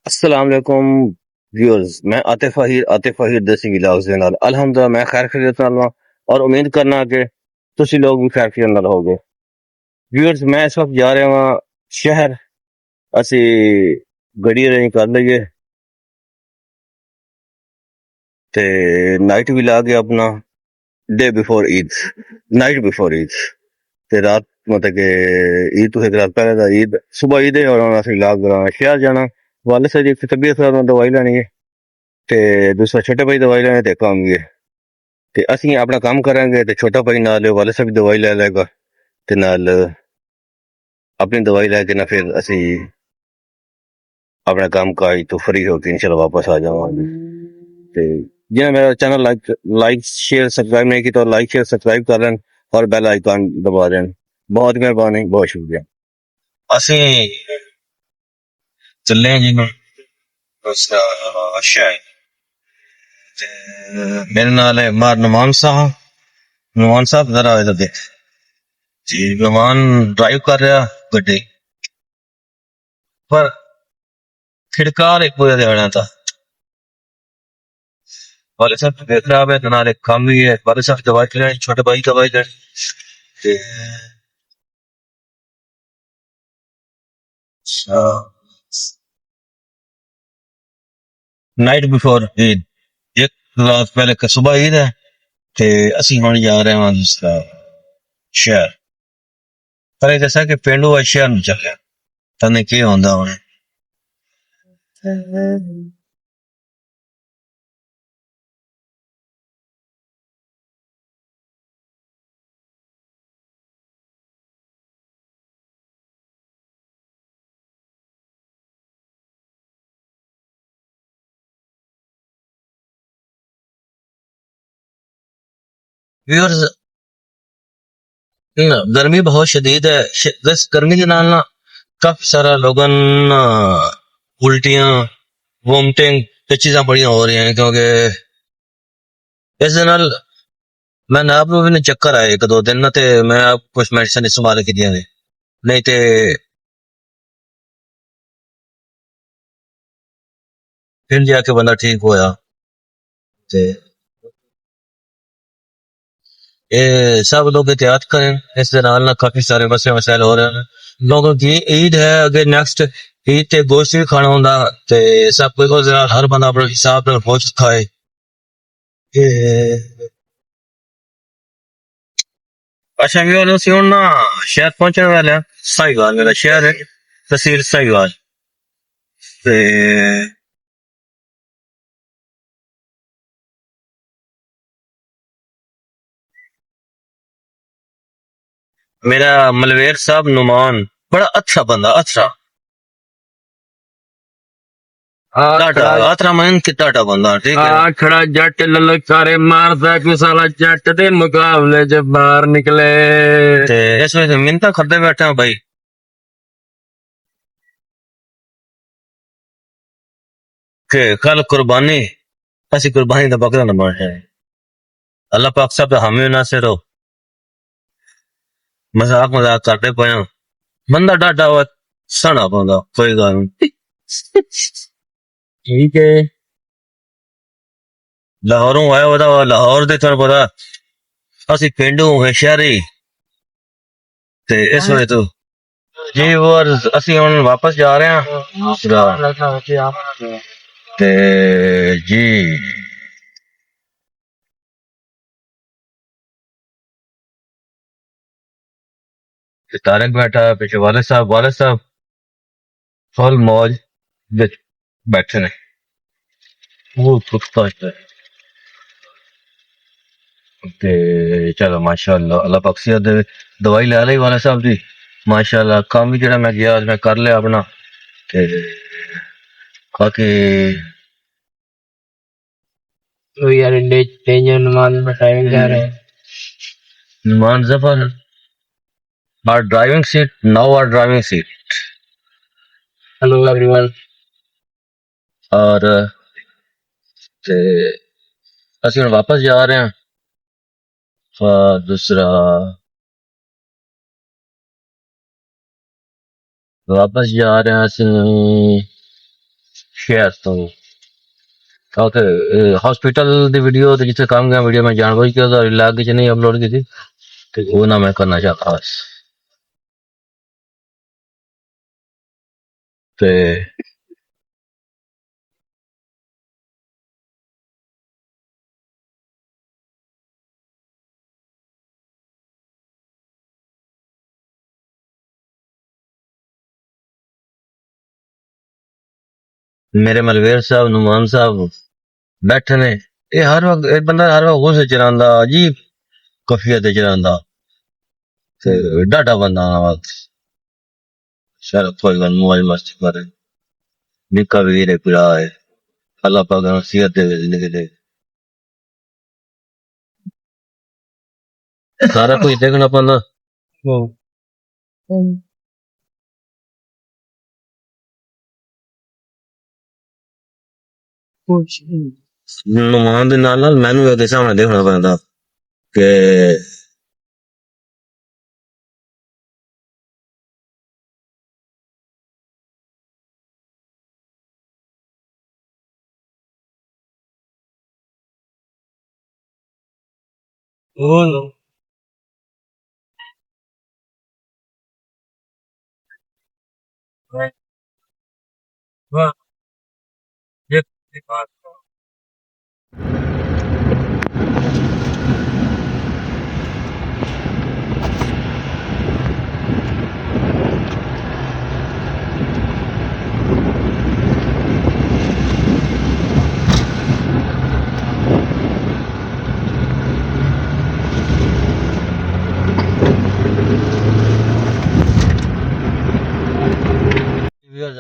अस्सलाम वालेकुम व्यूअर्स। मैं आतिफ अहीर देसी व्लॉग्स ਦੇ ਨਾਲ ਅਲਹਮਦੁਲਿਲਾ ਮੈਂ ਖੈਰ ਖੈਰੀਅਤ ਨਾਲ ਹਾਂ ਔਰ ਉਮੀਦ ਕਰਨਾ ਕਿ ਤੁਸੀਂ ਲੋग ਵੀ ਖੈਰ ਖੈਰੀਅਤ ਨਾਲ ਰਹੋਗੇ। व्यूअर्स मैं इस वक्त जा रहा ਹਾਂ ਸ਼ਹਿਰ। ਅਸੀਂ ਗੱਡੀ ਅਰੇਂਜ ਕਰ ਲਈਏ ਤੇ ਨਾਈਟ ਵੀ ਲਾ ਕੇ ਆਪਣਾ day before Eid, night before Eid ਤੇ ਰਾਤ मतलब कि ईद तो एक रात पहले था। ईद सुबह ईद है और ਅਸੀਂ ਲਾਗ ਕਰਾਂ ਸ਼ਹਿਰ ਜਾਣਾ। ਵਾਲੇ ਸਾਹਿਬ ਦੀ ਤਬੀਅਤ ਖਰਾਬ ਨਾਲ ਦਵਾਈ ਲੈਣੀ ਹੈ ਤੇ ਦੂਸਰਾ ਛੋਟੇ ਭਾਈ ਦਵਾਈ ਲੈਣੇ ਤੇ ਕੰਮ ਵੀ ਹੈ ਤੇ ਅਸੀਂ ਆਪਣਾ ਕੰਮ ਕਰਾਂਗੇ ਤੇ ਛੋਟਾ ਭਾਈ ਨਾਲ ਵਾਲੇ ਸਾਹਿਬ ਦੀ ਦਵਾਈ ਲੈ ਲਏਗਾ ਤੇ ਨਾਲ ਆਪਣੀ ਦਵਾਈ ਲੈ ਕੇ ਨਾ ਫਿਰ ਅਸੀਂ अपना काम काज तो फ्री होकर इंशाल्लाह वापस आ जाऊंगा। तो जिन्हें मेरा चैनल लाइक शेयर सब्सक्राइब नहीं की तो लाइक शेयर सब्सक्राइब कर लें और बेल आइकन दबा दें। बहुत मेहरबानी, बहुत शुक्रिया। ਅਸੀਂ ਚੱਲੇ ਜੀ ਨੂੰ ਅੱਛਾ ਤੇ ਮੇਰੇ ਨਾਲ ਹੈ ਮਾਰ ਨੁਮਾਨ ਸਾਹਿਬ ਜ਼ਰਾ ਇਧਰ ਦੇਖ ਜੀ। ਨੁਮਾਨ ਡਰਾਈਵ ਕਰ ਰਿਹਾ ਗੱਡੀ ਪਰ खिड़कार एक पूरे देना था। वाले साहब देख रहा है तो नाले काम भी है। वाले साहब दवाई ले छोटे भाई दवाई ले नाइट बिफोर ईद एक रात पहले सुबह ईद है ते ਅਸੀਂ ਹੁਣ ਜਾ ਰਹੇ ਹਾਂ ਦੂਸਰਾ ਸ਼ਹਿਰ। ਪਰ ਇਹ ਦੱਸਿਆ ਕਿ ਪਿੰਡੂ ਸ਼ਹਿਰ ਨੂੰ ਚੱਲਿਆ ਤਾਂ ਕੀ ਹੁੰਦਾ ਹੁਣ। व्यूअर्स गर्मी बहुत शदीद है। इस गर्मी के नाल ना काफी सारा लोगों उल्टियां वोमिटिंग ये चीज़ां बड़ियां हो रही हैं क्योंकि इस दे नाल मैंने आप भी ने चक्कर आए एक दो दिन ना ते मैं आप कुछ मेडिसिन इस्तेमाल की ने नहीं ते फिर जाके बंदा ठीक होया। ते ये सब लोग एहतियात करें। इस दे नाल ना काफी सारे मसले मसाइल हो रहे हैं लोगों की। ईद है अगे नेक्स्ट ईद ते गोश्त भी खाना होंदा ते सब कोई हर बंदा अपने हिसाब नाल गोश्त खाए। अच्छा भी वालों से ना शहर पहुंचने वाले हैं। साहिवाल मेरा शहर है, तहसील साहिवाल। ते मेरा मलवेर साहब नुमान बड़ा अच्छा बंदा, अच्छा आतरा मन की टाटा बंदा ठीक है। आखड़ा जट ललकारे मारदा कि साला जट दे मुकाबले च बाहर निकले ते इस वजह से मिन्नतां करदे बैठे हैं भाई कि कल कुर्बानी ऐसी कुर्बानी दा बकरा न बन जाए। अल्लाह पाक साहब दा हामी नासिर हो। मजाक करते पे बंदा डाटा हुआ सना पौंदा कोई गल नहीं ठीक है। लाहौरों आया होता लाहौर दे तुहानू पता ਅਸੀਂ ਪਿੰਡੂ ਹੈ ਸ਼ਹਿਰੀ ਤੇ ਇਸ ਵਜ੍ਹਾ ਤੋਂ ਜੀ ਹੋਰ ਅਸੀਂ ਹੁਣ ਵਾਪਸ ਜਾ ਰਹੇ ਹਾਂ ਤੇ ਜੀ तारक बैठा पीछे वाले साहब फुल मौज विच बैठे ने वो पुख्ता है ते चलो माशाअल्लाह अल्लाह बख्शियत दे। दवाई ले ली वाले साहब दी माशाअल्लाह। काम भी जेड़ा मैं गया मैं कर लिया अपना ते बाकी we are in danger Numan driving जा रहे हैं। Numan Zafar our driving seat now our driving seat hello everyone और ते ਅਸੀਂ ਹੁਣ ਵਾਪਸ ਜਾ ਰਹੇ ਹਾਂ दूसरा वापस जा रहे हैं ਅਸੀਂ ਸ਼ਹਿਰ ਤੋਂ ਉੱਥੇ ਹਸਪੀਟਲ ਦੀ ਵੀਡੀਓ ਤੇ ਜਿੱਥੇ ਕੰਮ ਗਿਆ ਵੀਡੀਓ ਮੈਂ ਜਾਣਬੁੱਝ ਕੇ ਉਹਦਾ ਲੱਗ ਚ ਨਹੀਂ ਅਪਲੋਡ ਕੀਤੀ ਤੇ ਉਹ ਨਾ ਮੈਂ ਕਰਨਾ ਚਾਹਤਾ ਬਸ ਤੇ ਮੇਰੇ ਮਲਵੇਰ ਸਾਹਿਬ ਨੁਮਾਨ ਸਾਹਿਬ बैठे ने ये हर वक्त एक बंदा हर वक्त गुस्से च रहिंदा अजीब कफियत च रहिंदा ते डाटा बंदा वक्त शर कोई गल मौज मस्ती करे निक्का वीर पिया है अल्लाह पाक नसीहत दे जिंदगी दे सारा कुछ देखना पड़ना नुमान दे नाल मैनू एक सामने देखना पैंदा कि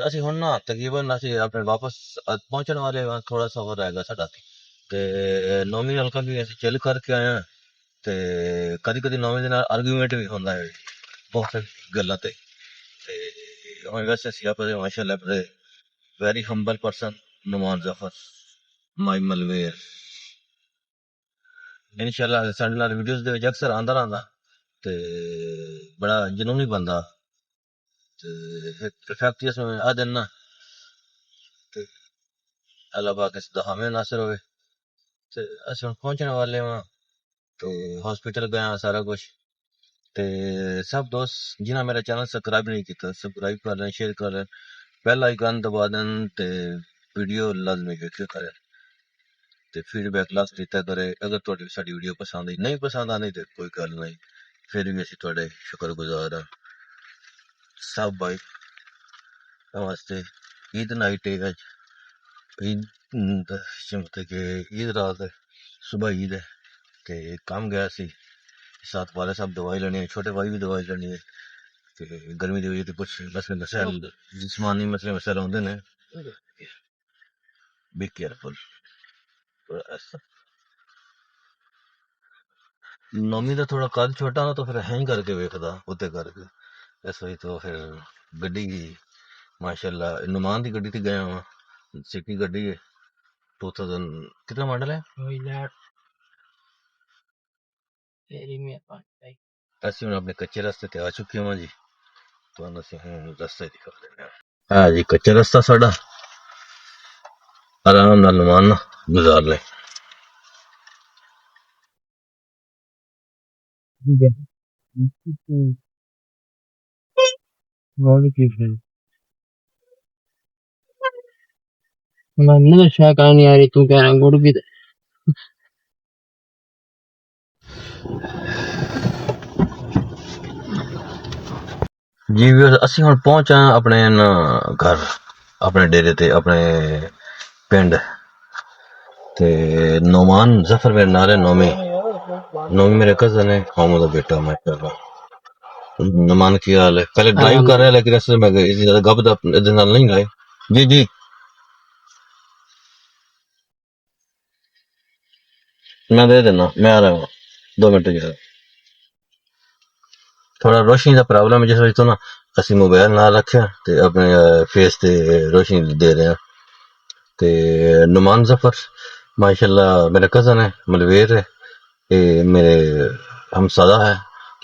ਅਸੀਂ ਹੁਣ ਨਾ ਤਕਰੀਬਨ ਅਸੀਂ ਆਪਣੇ ਵਾਪਸ ਪਹੁੰਚਣ ਵਾਲੇ ਹਾਂ ਥੋੜਾ ਸਫ਼ਰ ਰਹੇਗਾ ਸਾਡਾ ਤੇ ਨੌਵੀਂ ਹਲਕਾ ਵੀ ਅਸੀਂ ਚਿੱਲ ਕਰਕੇ ਆਏ ਹਾਂ ਤੇ ਕਦੀ ਕਦੀ ਨੌਵੀਂ ਦੇ ਨਾਲ ਆਰਗੂਮੈਂਟ ਵੀ ਹੁੰਦਾ ਹੈ ਬਹੁਤ ਸਾਰੀ ਗੱਲਾਂ ਤੇ ਹੁਣ ਵੈਸੇ ਅਸੀਂ ਆਪਣੇ ਮਾਸ਼ਾਅੱਲਾ ਆਪਣੇ ਵੈਰੀ ਹੰਬਲ ਪਰਸਨ ਨੁਮਾਨ ਜ਼ਫਰ ਮਾਈ ਮਲਵੇਰ ਇਨਸ਼ਾਅੱਲਾ ਸਾਡੇ ਨਾਲ ਵੀਡੀਓਜ਼ ਦੇ ਵਿੱਚ ਅਕਸਰ ਆਂਦਾ ਰਹਿੰਦਾ ਤੇ ਬੜਾ ਜਨੂਨੀ ਬੰਦਾ फैक्ट्री में आ देना अल्लाह पाक इसदा हमें नासिर होवे ते अस हुण पहुंचने वाले हां तो हॉस्पिटल गए हां सारा कुछ ते सब दोस्त जिन्हें मेरा चैनल सब्सक्राइब नहीं किया सब्सक्राइब कर लें शेयर कर लें बेल आइकन दबा दें ते वीडियो लाजमी वेखिया करें ते फीडबैक लास्ट दिता करे अगर तुहाडी साडी वीडियो पसंद आई नहीं पसंद आनी ते कोई गल नहीं फिर भी असीं तुहाडे शुक्रगुजार हां सब भाई नमस्ते ईद नाइट है आज ईद मतलब कि ईद रात है सुबह ईद है ते काम गया सी साथ वाले साहब दवाई लेनी है छोटे भाई भी दवाई लेनी है ते गर्मी की वजह से कुछ मसले मसाइल जिस्मानी मसले मसाइल होंगे ने बी केयरफुल नौवीं का थोड़ा कद छोटा ना तो फिर हैंग करके वेखदा उत्ते करके इस वजह तो फिर गड्डी माशाल्लाह नुमान की गड्डी थी गया वहाँ सिटी गड्डी है 2000 कितना मॉडल है ਅਸੀਂ ਹੁਣ ਆਪਣੇ ਕੱਚੇ ਰਸਤੇ ਤੇ ਆ ਚੁੱਕੇ ਹਾਂ ਜੀ ਤੁਹਾਨੂੰ ਅਸੀਂ ਹੁਣ ਰਸਤਾ ਦਿਖਾ ਦਿੰਦੇ ਹਾਂ ਆ ਜੀ ਕੱਚਾ ਰਸਤਾ ਸਾਡਾ ਆਰਾਮ ਨਾਲ ਲਮਾਨ ਗੁਜ਼ਾਰ ਲੈ ਮੈਨੂੰ ਸ਼ਾਇਦ ਨਹੀਂ ਆ ਰਹੀ ਤੂੰ ਕਹਿ ਰਹਾ ਗੁੜ ਵੀ जी ਅਸੀਂ ਹੁਣ ਪਹੁੰਚਾ ਆਪਣੇ ਘਰ ਆਪਣੇ ਡੇਰੇ ਤੇ ਆਪਣੇ ਪਿੰਡ ਤੇ ਨੌਮਾਨ ਜ਼ਫਰ ਮੇਰੇ ਨਾਲ ਹੈ नौमी मेरे कजन है हामू का बेटा माशाल्लाह नौमान की हाल है पहले ड्राइव कर रहा है लेकिन रास्ते में इतनी ज्यादा गप नहीं गए जी जी मैं दे देना मैं आ रहा हूँ 2 मिनट जो थोड़ा रोशनी का प्रॉब्लम है जिस वजह तो ना ਅਸੀਂ मोबाइल ना रखा ते अपने फेस ते रोशनी दे रहे हैं ते नुमान जफर माशाल्लाह मेरा कजन है मलवेर है ये मेरे हमसादा है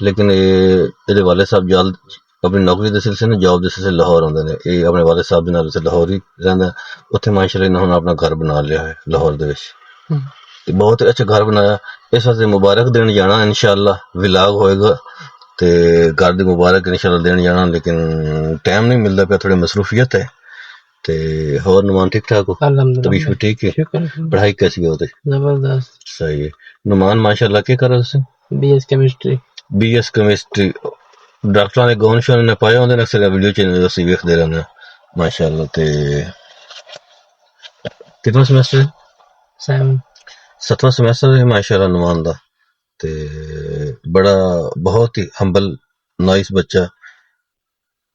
लेकिन ये वाले साहब जल्द अपनी नौकरी के सिलसिले जॉब के सिलसिले लाहौर आते हैं ये अपने वाले साहब के लाहौर ही रहिंदा ਉੱਥੇ ਮਾਸ਼ਾਅੱਲਾ ਇਹਨਾਂ ਹੁਣ ਆਪਣਾ ਘਰ ਬਣਾ ਲਿਆ ਹੈ ਲਾਹੌਰ ਦੇ ਵਿੱਚ ਤੇ ਬਹੁਤ ਅੱਛਾ ਘਰ ਬਣਾਇਆ ਇਸ ਵਾਸਤੇ ਮੁਬਾਰਕ ਦੇਣ ਜਾਣਾ ਇਨਸ਼ਾਅੱਲਾ ਵਲੌਗ ਹੋਏਗਾ ਤੇ ਘਰ ਦੀ ਮੁਬਾਰਕ ਇਨਸ਼ਾਅੱਲਾ ਦੇਣ ਜਾਣਾ ਲੇਕਿਨ ਟਾਈਮ ਨਹੀਂ ਮਿਲਦਾ ਪਿਆ ਥੋੜੀ ਮਸਰੂਫੀਅਤ ਹੈ ਤੇ ਹੋਰ नुमान ठीक ठाक हो तबीयत भी ठीक है पढ़ाई कैसी है होती जबरदस्त सही है नुमान माशाल्लाह क्या कर रहे हो बीएस केमिस्ट्री ਡਾਕਟਰਾਂ ਦੇ ਗਾਊਨ ਸ਼ੋਨ ਨੇ ਪਾਏ ਹੁੰਦੇ ਨੇ ਅਕਸਰ ਵੀਡੀਓ ਚ ਅਸੀਂ ਵੇਖਦੇ ਰਹਿੰਦੇ ਹਾਂ ਮਾਸ਼ਾਅੱਲਾ ਤੇ ਕਿੰਨਾ ਸਮੈਸਟਰ 7ਵਾਂ ਸਮੈਸਟਰ ਹੈ ਮਾਸ਼ਾਅੱਲਾ नुमान ਦਾ ਤੇ ਬੜਾ ਬਹੁਤ ਹੀ ਹੰਬਲ ਨਾਈਸ ਬੱਚਾ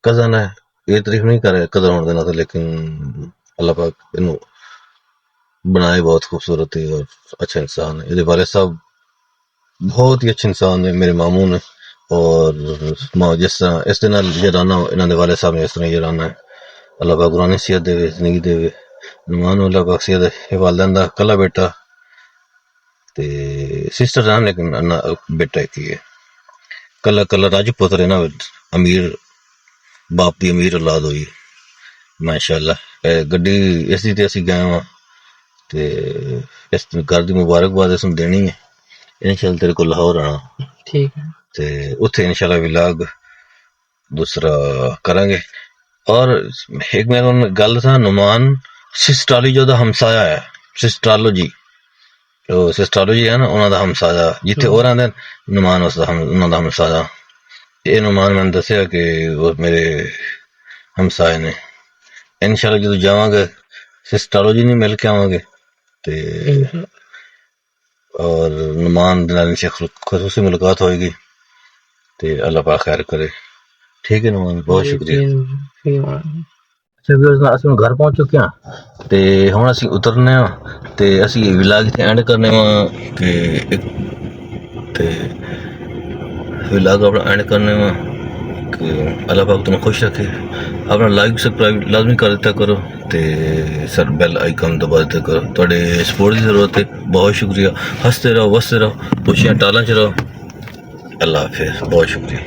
ਕਜ਼ਨ ਹੈ ਇਹ ਤਾਰੀਫ ਨਹੀਂ ਕਰ ਕਦਰ ਹੋਣ ਦੇਣਾ ਤੇ ਲੇਕਿਨ अल्लाह पाक ਇਹਨੂੰ बनाए बहुत खूबसूरत है और अच्छा इंसान है ये वाले साहब बहुत ही अच्छे इंसान है मेरे मामू ने और जिस तरह इस दिन याराना इन्होंने वाले साहब ने इस तरह याराना है अल्लाह पाक गुरानी सेहत देवे जिंदगी देवे नुमान अल्लाह पाक सेहत वालदैन दा कला बेटा ते सिस्टर जान लेकिन बेटा की है कला कला राजपुत्र है ना अमीर बाप की अमीर औलाद हुई माशाअल्लाह गड्डी इस दी ते असीं गए हां ते इस घर दी मुबारकबाद इसनूं देनी है इंशाअल्लाह तेरे को लाहौर आना ठीक है ते उत्थे इंशाअल्लाह व्लॉग दूसरा करेंगे और एक मेरा गल था नुमान सिस्टोलॉजी दा हमसाया है सिस्टोलॉजी सिस्टोलॉजी है ना उन्हां दा हमसाया जिथे और आंदे नुमान उसदा उन्हां दा हमसाया ये नुमान मैंने दस्या कि वो मेरे हमसाए ने इंशाअल्लाह जदों जावांगे सिस्टोलॉजी नहीं मिल के आवांगे ते और नुमान दे नाल खसूसी मुलाकात होएगी ते अल्लाह पाक खैर करे ठीक है नुमान बहुत शुक्रिया अच्छा व्यूअर्स ਅਸੀਂ ਘਰ ਪਹੁੰਚ ਚੁੱਕੇ ਹਾਂ ਤੇ ਹੁਣ ਅਸੀਂ ਉਤਰਨੇ ਆ ਤੇ ਅਸੀਂ ਵਲੌਗ ਤੇ ਐਂਡ ਕਰਨੇ ਵਾ ਤੇ ਵਲੌਗ ਆਪਣਾ ਐਂਡ ਕਰਨੇ ਵਾ ਕਿ अल्लाह पाक तुम्हें खुश रखे अपना लाइक सब्सक्राइब लाजमी कर दिया करो ते सर बेल आइकन दबा दिया करो थोड़े सपोर्ट की जरूरत है बहुत शुक्रिया हंसते रहो वसते रहो खुशियां टाला च रहो अल्लाह हाफिज़ बहुत शुक्रिया।